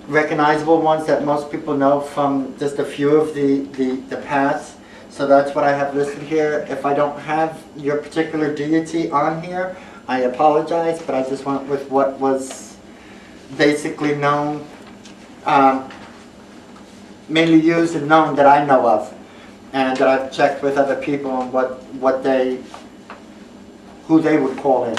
recognizable ones that most people know from just a few of the paths. So that's what I have listed here. If I don't have your particular deity on here, I apologize, but I just went with what was basically known, mainly used and known that I know of, and that I've checked with other people on who they would call in.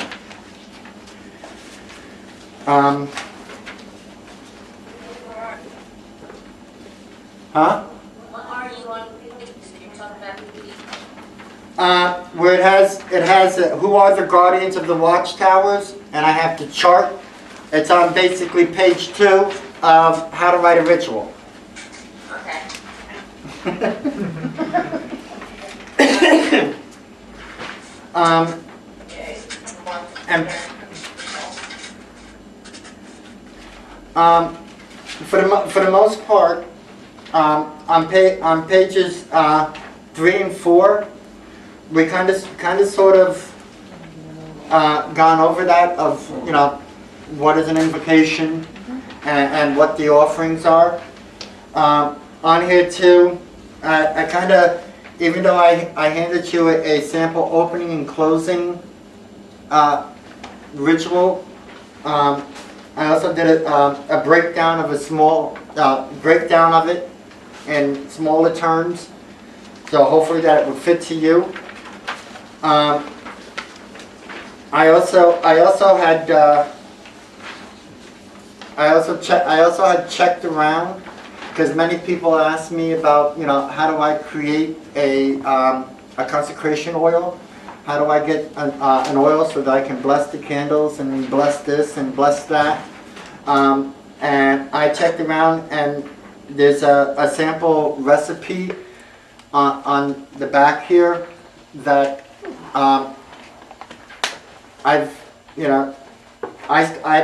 Huh? What are you on? You're talking about Where it has who are the guardians of the watchtowers, and I have the chart. It's on basically page 2 of how to write a ritual. Okay. For the most part, on pages 3 and 4, we kind of sort of gone over that of what is an invocation and what the offerings are. On here too, I kind of, even though I handed you a sample opening and closing ritual, I also did a breakdown of a small breakdown of it in smaller terms, so hopefully that would fit to you. I also had checked around, because many people ask me about how do I create a consecration oil. How do I get an oil so that I can bless the candles and bless this and bless that? And I checked around, and there's a sample recipe on the back here that I've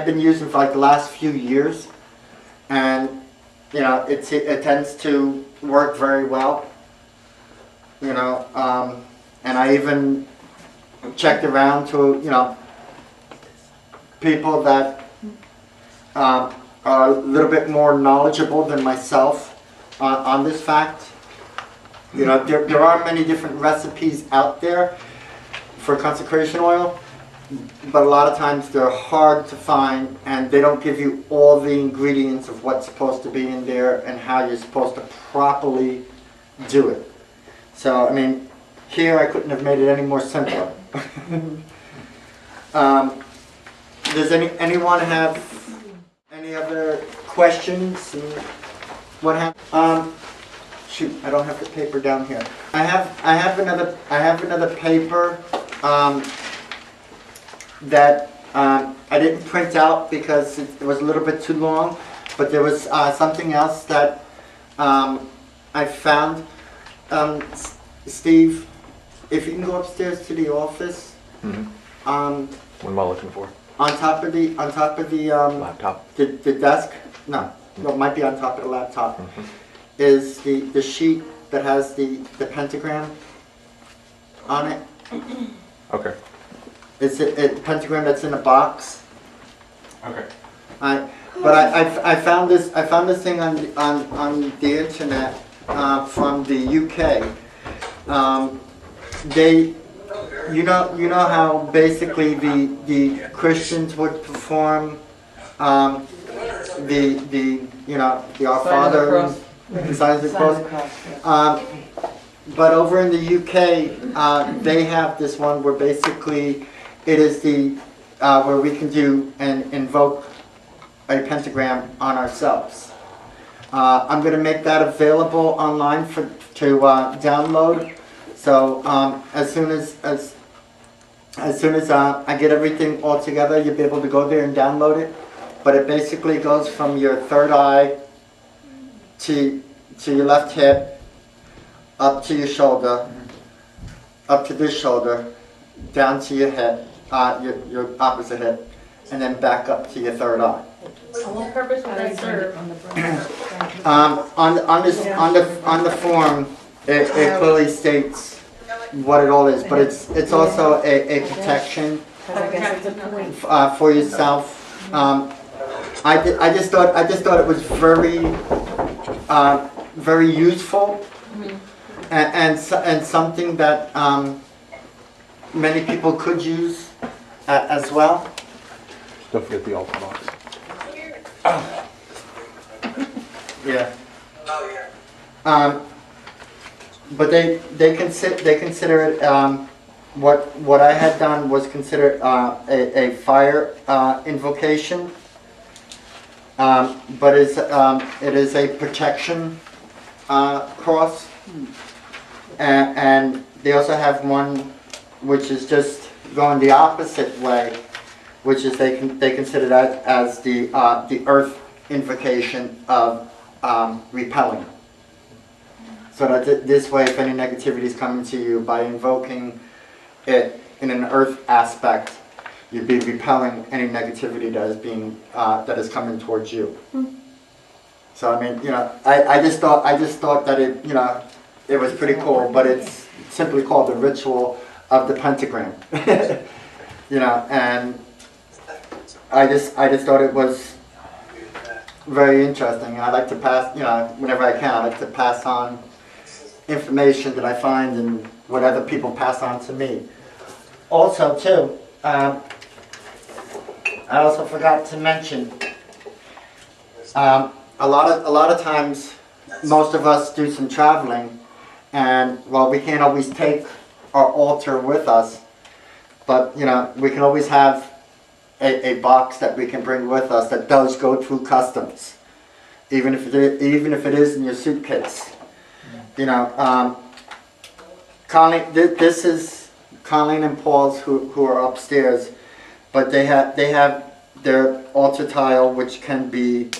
been using for like the last few years, and it tends to work very well. And I even checked around to people that are a little bit more knowledgeable than myself on this fact. There are many different recipes out there for consecration oil, but a lot of times they're hard to find, and they don't give you all the ingredients of what's supposed to be in there and how you're supposed to properly do it. So, I mean, here I couldn't have made it any more simpler. Does anyone have any other questions? What happened? Shoot, I don't have the paper down here. I have another paper that I didn't print out because it was a little bit too long, but there was something else that I found. Steve, if you can go upstairs to the office. Mm-hmm. What am I looking for? On top of the laptop. The desk. No, it might be on top of the laptop. Mm-hmm. Is the sheet that has the pentagram on it. Okay. It's a pentagram that's in a box. Okay. I found this thing on the internet from the UK. You know how basically the Christians would perform the Our Father, the signs of the cross. But over in the UK, they have this one where basically it is where we can do and invoke a pentagram on ourselves. I'm going to make that available online to download. So as soon as I get everything all together, you'll be able to go there and download it. But it basically goes from your third eye to your left hip, up to your shoulder, up to this shoulder, down to your hip, your opposite hip, and then back up to your third eye. For what purpose would that serve? On the form, it clearly states what it all is, but it's also a protection for yourself. I just thought it was very useful, and something that many people could use as well. Don't forget the altar box. Yeah. But they consider it, what I had done was consider a fire invocation, but it is a protection cross, and they also have one which is just going the opposite way, which is they consider that as the earth invocation of repelling. So that this way, if any negativity is coming to you, by invoking it in an earth aspect, you'd be repelling any negativity that is coming towards you. So I mean, I just thought that it was pretty cool, but it's simply called the ritual of the pentagram. And I just thought it was very interesting. I like to pass, whenever I can, I like to pass on information that I find and what other people pass on to me. Also, too, I also forgot to mention, a lot of times, most of us do some traveling, and well, we can't always take our altar with us, but we can always have a box that we can bring with us that does go through customs, even if it is in your suitcase. This is Colleen and Paul's who are upstairs, but they have their altar tile, which can be